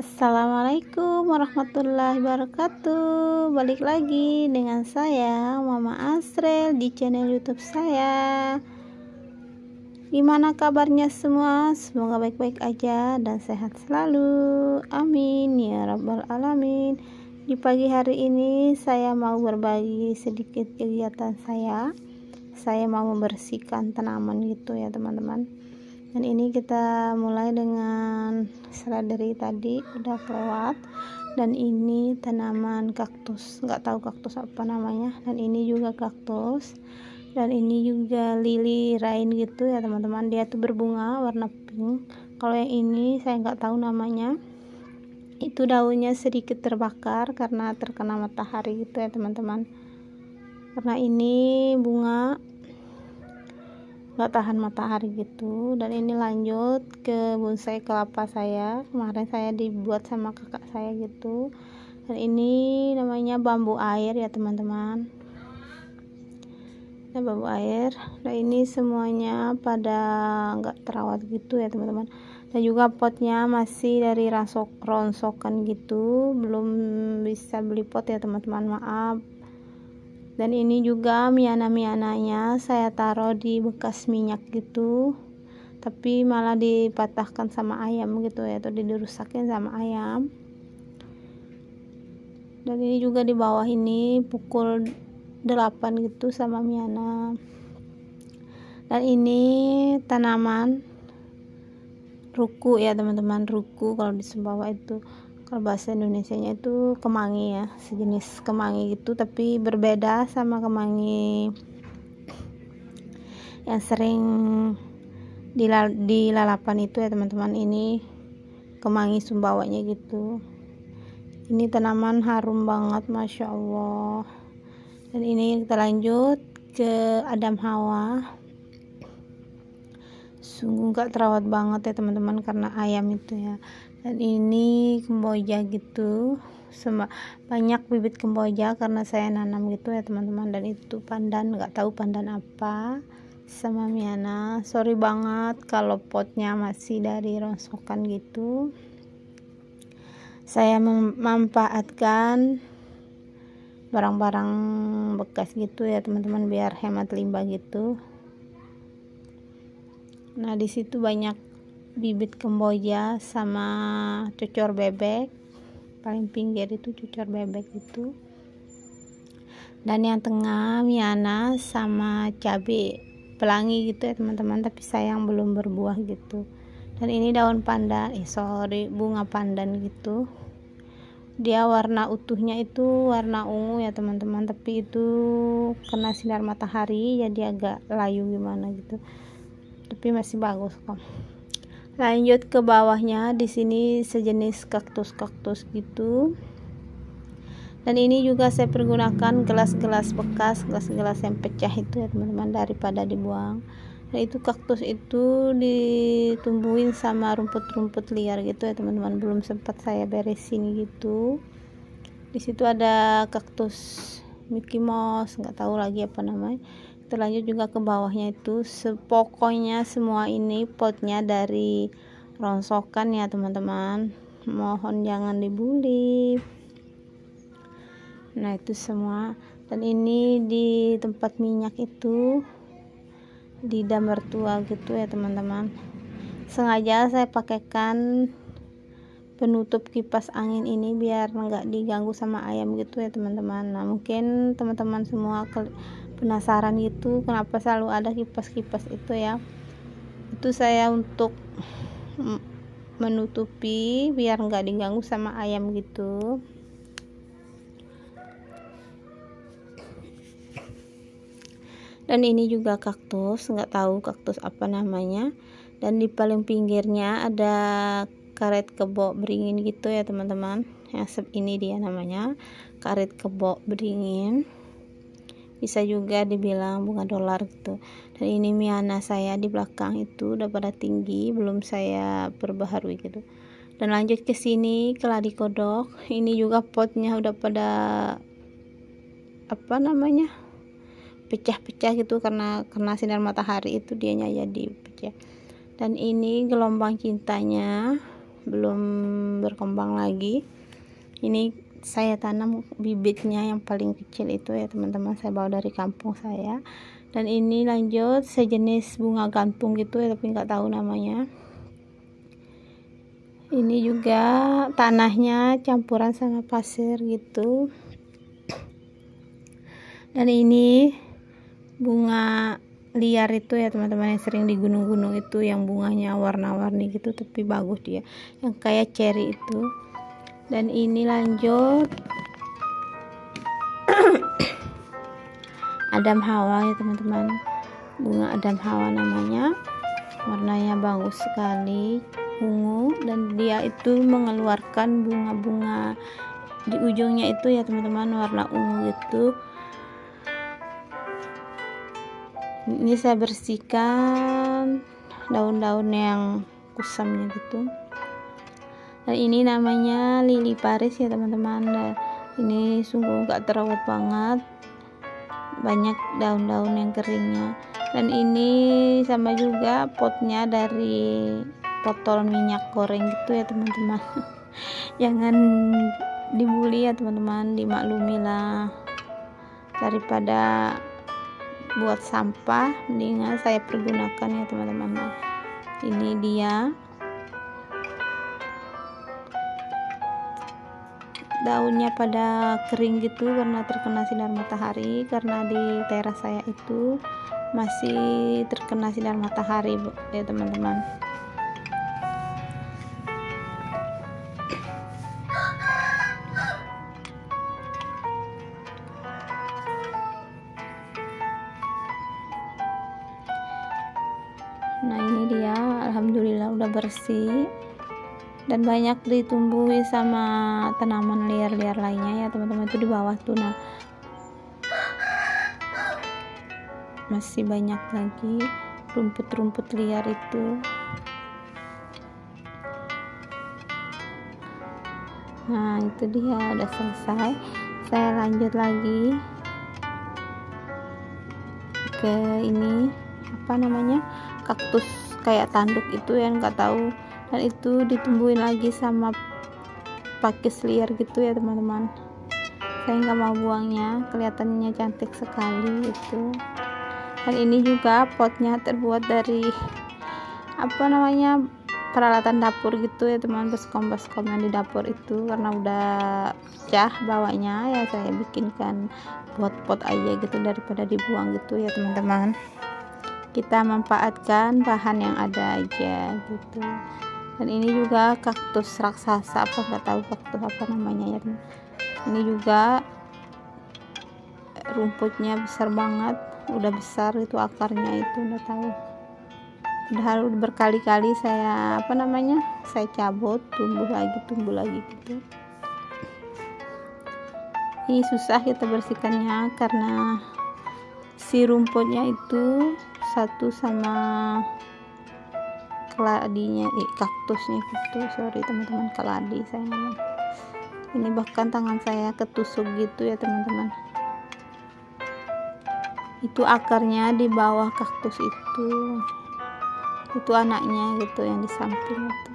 Assalamualaikum warahmatullahi wabarakatuh. Balik lagi dengan saya Mama Asrel di channel YouTube saya. Gimana kabarnya semua? Semoga baik-baik aja dan sehat selalu. Amin ya rabbal alamin. Di pagi hari ini saya mau berbagi sedikit kegiatan saya. Saya mau membersihkan tanaman gitu ya teman-teman. Dan ini kita mulai dengan seledri tadi udah kelewat, dan ini tanaman kaktus, nggak tahu kaktus apa namanya, dan ini juga kaktus, dan ini juga lili rain gitu ya teman-teman. Dia tuh berbunga warna pink. Kalau yang ini saya nggak tahu namanya, itu daunnya sedikit terbakar karena terkena matahari gitu ya teman-teman. Karena ini bunga nggak tahan matahari gitu. Dan ini lanjut ke bonsai kelapa saya, kemarin saya dibuat sama kakak saya gitu. Dan ini namanya bambu air ya teman-teman, nah, bambu air. Dan ini semuanya pada nggak terawat gitu ya teman-teman. Dan juga potnya masih dari ronsokan gitu, belum bisa beli pot ya teman-teman, maaf. Dan ini juga miana-miananya saya taruh di bekas minyak gitu, tapi malah dipatahkan sama ayam gitu ya, atau dirusakin sama ayam. Dan ini juga di bawah ini pukul 8 gitu sama miana. Dan ini tanaman ruku ya teman-teman, ruku kalau di Sumbawa itu. Kalau bahasa Indonesianya itu kemangi ya, sejenis kemangi gitu, tapi berbeda sama kemangi yang sering di lalapan itu ya teman-teman. Ini kemangi Sumbawanya gitu. Ini tanaman harum banget, masya Allah. Dan ini kita lanjut ke Adam Hawa. Sungguh gak terawat banget ya teman-teman karena ayam itu ya. Dan ini kemboja gitu, banyak bibit kemboja karena saya nanam gitu ya teman-teman. Dan itu pandan, nggak tahu pandan apa, sama miana. Sorry banget kalau potnya masih dari ronsokan gitu. Saya memanfaatkan barang-barang bekas gitu ya teman-teman, biar hemat limbah gitu. Nah, di situ banyak bibit kemboja sama cucur bebek, paling pinggir itu cucur bebek itu. Dan yang tengah miana sama cabai pelangi gitu ya teman-teman, tapi sayang belum berbuah gitu. Dan ini daun pandan, bunga pandan gitu. Dia warna utuhnya itu warna ungu ya teman-teman, tapi itu kena sinar matahari jadi agak layu gimana gitu, tapi masih bagus kok. Lanjut ke bawahnya, di sini sejenis kaktus gitu. Dan ini juga saya pergunakan gelas-gelas bekas, gelas-gelas yang pecah itu ya teman-teman, daripada dibuang. Dan itu kaktus itu ditumbuhin sama rumput-rumput liar gitu ya teman-teman, belum sempat saya beresin gitu. Di situ ada kaktus Mickey Mouse, nggak tahu lagi apa namanya. Lanjut juga ke bawahnya itu, pokoknya semua ini potnya dari ronsokan ya teman-teman, mohon jangan dibully. Nah itu semua. Dan ini di tempat minyak itu, di dam mertua gitu ya teman-teman, sengaja saya pakaikan penutup kipas angin ini biar nggak diganggu sama ayam gitu ya teman-teman. Nah mungkin teman-teman semua penasaran gitu kenapa selalu ada kipas-kipas itu ya. Itu saya untuk menutupi biar nggak diganggu sama ayam gitu. Dan ini juga kaktus, nggak tahu kaktus apa namanya. Dan di paling pinggirnya ada karet kebo beringin gitu ya teman-teman. Yang ini dia namanya karet kebo beringin, bisa juga dibilang bunga dolar gitu. Dan ini miana saya di belakang itu udah pada tinggi, belum saya perbaharui gitu. Dan lanjut ke sini ke ladi kodok. Ini juga potnya udah pada apa namanya, pecah-pecah gitu karena kena sinar matahari itu, dianya jadi pecah. Dan ini gelombang cintanya belum berkembang lagi. Ini saya tanam bibitnya yang paling kecil itu ya teman-teman, saya bawa dari kampung saya. Dan ini lanjut sejenis bunga gantung gitu ya, tapi nggak tahu namanya. Ini juga tanahnya campuran sama pasir gitu. Dan ini bunga liar itu ya teman-teman, yang sering di gunung-gunung itu, yang bunganya warna-warni gitu tapi bagus dia, yang kayak cherry itu. Dan ini lanjut Adam Hawa ya teman-teman, bunga Adam Hawa namanya, warnanya bagus sekali, ungu, dan dia itu mengeluarkan bunga-bunga di ujungnya itu ya teman-teman, warna ungu gitu. Ini saya bersihkan daun-daun yang kusamnya gitu. Dan ini namanya lili Paris ya teman-teman. Nah, ini sungguh gak terawat banget, banyak daun-daun yang keringnya. Dan ini sama juga potnya dari botol minyak goreng gitu ya teman-teman. Jangan dibully ya teman-teman, dimaklumi lah, daripada buat sampah mendingan saya pergunakan ya teman-teman. Nah, ini dia daunnya pada kering gitu karena terkena sinar matahari, karena di teras saya itu masih terkena sinar matahari ya teman-teman. Nah ini dia, alhamdulillah udah bersih dan banyak ditumbuhi sama tanaman liar-liar lainnya ya teman-teman, itu di bawah tuh. Nah masih banyak lagi rumput-rumput liar itu. Nah itu dia udah selesai. Saya lanjut lagi ke ini, apa namanya, kaktus kayak tanduk itu yang nggak tahu, dan itu ditumbuhin lagi sama pakis liar gitu ya teman-teman. Saya nggak mau buangnya, kelihatannya cantik sekali itu. Dan ini juga potnya terbuat dari apa namanya, peralatan dapur gitu ya teman, baskom yang di dapur itu, karena udah pecah bawahnya ya saya bikinkan buat pot aja gitu daripada dibuang gitu ya teman-teman. Kita manfaatkan bahan yang ada aja gitu. Dan ini juga kaktus raksasa, apa nggak tahu kaktus apa namanya ya. Ini juga rumputnya besar banget, udah besar itu akarnya itu, udah tahu. Udah berkali-kali saya apa namanya, saya cabut, tumbuh lagi gitu. Ini susah kita bersihkannya karena si rumputnya itu satu sama keladinya, kaktusnya gitu. Sorry teman-teman, keladi saya ngomong. Ini bahkan tangan saya ketusuk gitu ya teman-teman. Itu akarnya di bawah kaktus itu anaknya gitu yang di samping itu.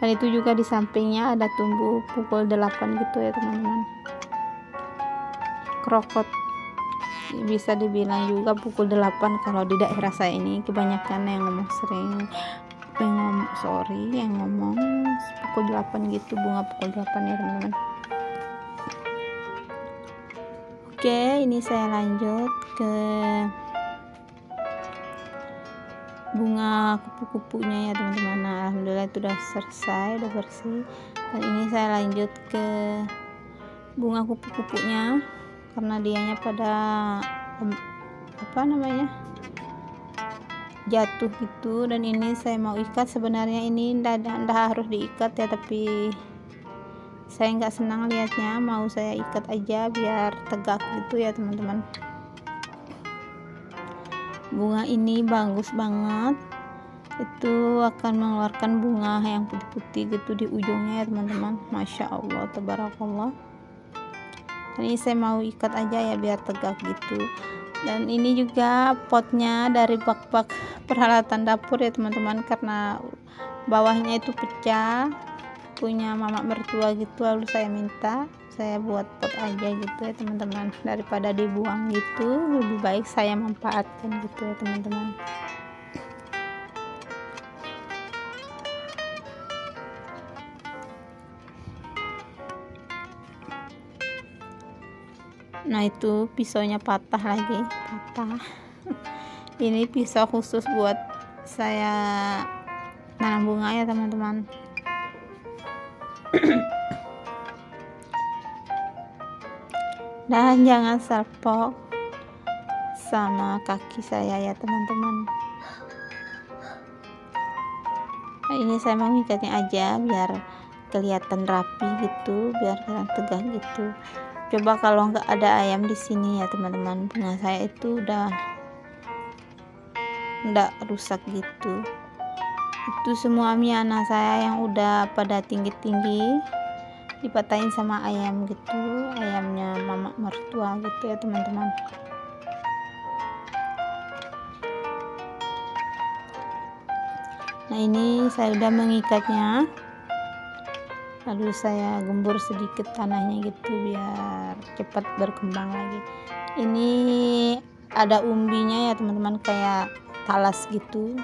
Dan itu juga di sampingnya ada tumbuh pukul 8 gitu ya teman-teman. Krokot bisa dibilang juga pukul 8 kalau di daerah saya ini. Kebanyakan yang ngomong yang ngomong pukul 8 gitu, bunga pukul 8 ya teman-teman. Oke, ini saya lanjut ke bunga kupu-kupunya ya teman-teman. Nah, alhamdulillah itu udah selesai, udah bersih. Dan ini saya lanjut ke bunga kupu-kupunya karena dianya pada apa namanya, jatuh gitu. Dan ini saya mau ikat, sebenarnya ini ndak harus diikat ya, tapi saya nggak senang lihatnya, mau saya ikat aja biar tegak gitu ya teman-teman. Bunga ini bagus banget, itu akan mengeluarkan bunga yang putih-putih gitu di ujungnya ya teman-teman. Masya Allah, tabarakallah. Dan ini saya mau ikat aja ya biar tegak gitu. Dan ini juga potnya dari bak-bak peralatan dapur ya teman-teman, karena bawahnya itu pecah punya mama mertua gitu, lalu saya minta saya buat pot aja gitu ya teman-teman, daripada dibuang gitu lebih baik saya manfaatkan gitu ya teman-teman. Nah itu pisaunya patah lagi, patah. Ini pisau khusus buat saya nanam bunga ya teman-teman. Dan jangan salpok sama kaki saya ya teman-teman. Nah, ini saya mau ngikatnya aja biar kelihatan rapi gitu, biar kelihatan tegak gitu. Coba kalau nggak ada ayam di sini ya teman-teman, bunga saya itu udah nggak rusak gitu. Itu semua miana saya yang udah pada tinggi-tinggi dipatahin sama ayam gitu, ayamnya mama mertua gitu ya teman-teman. Nah ini saya udah mengikatnya, lalu saya gembur sedikit tanahnya gitu biar cepat berkembang lagi. Ini ada umbinya ya teman-teman, kayak talas gitu,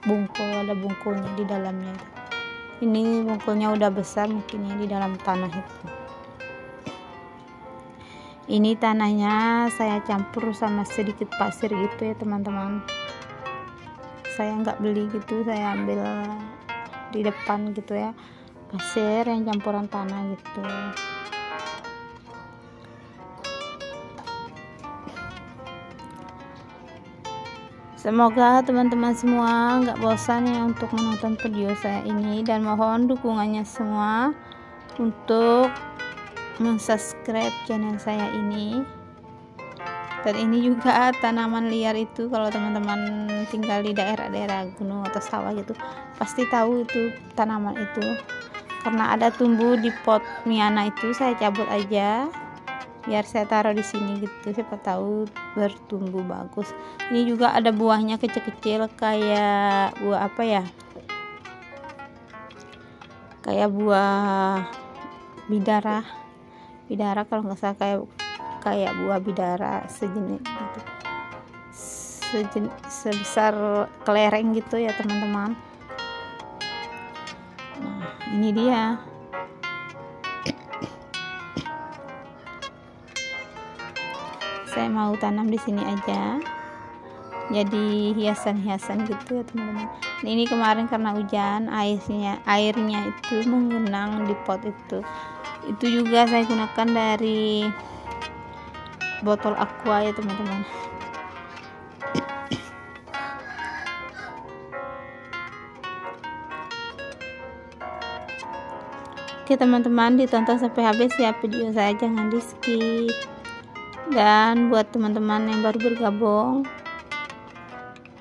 bungkul, ada bungkulnya di dalamnya. Ini bungkulnya udah besar mungkin ya di dalam tanah itu. Ini tanahnya saya campur sama sedikit pasir gitu ya teman-teman. Saya nggak beli gitu, saya ambil di depan gitu ya, pasir yang campuran tanah gitu. Semoga teman-teman semua nggak bosan ya untuk menonton video saya ini, dan mohon dukungannya semua untuk subscribe channel saya ini. Dan ini juga tanaman liar itu, kalau teman-teman tinggal di daerah-daerah gunung atau sawah gitu pasti tahu itu tanaman itu, karena ada tumbuh di pot miana itu. Saya cabut aja biar saya taruh di sini gitu, siapa tahu bertumbuh bagus. Ini juga ada buahnya kecil-kecil, kayak buah apa ya, kayak buah bidara kalau nggak salah, kayak buah bidara sejenis gitu, sebesar kelereng gitu ya teman-teman. Nah ini dia. Saya mau tanam di sini aja jadi hiasan-hiasan gitu ya teman-teman. Ini kemarin karena hujan, airnya itu menggenang di pot itu. Itu juga saya gunakan dari botol aqua ya teman-teman. Oke teman-teman, ditonton sampai habis ya video saya, jangan di skip. Dan buat teman-teman yang baru bergabung,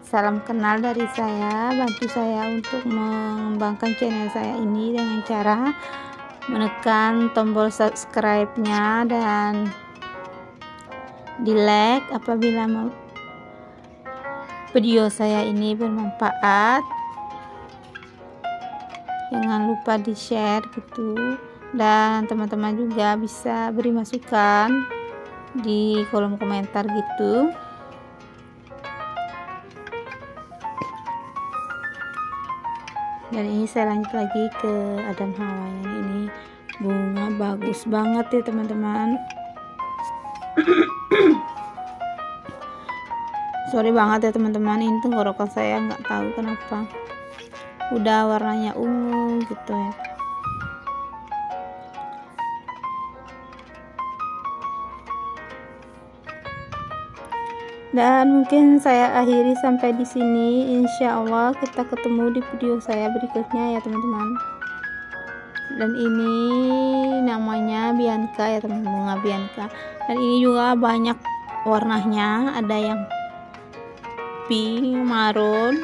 salam kenal dari saya. Bantu saya untuk mengembangkan channel saya ini dengan cara menekan tombol subscribe-nya dan di like apabila video saya ini bermanfaat. Jangan lupa di share gitu, dan teman-teman juga bisa beri masukan di kolom komentar gitu. Dan ini saya lanjut lagi ke Adam Hawaiian. Ini bunga bagus banget ya teman-teman. Sorry banget ya teman-teman, ini tenggorokan saya nggak tahu kenapa udah warnanya ungu gitu ya. Dan mungkin saya akhiri sampai di sini. Insya Allah kita ketemu di video saya berikutnya ya teman-teman. Dan ini namanya Bianca ya teman-teman, bunga Bianca. Dan ini juga banyak warnanya, ada yang pink, marun,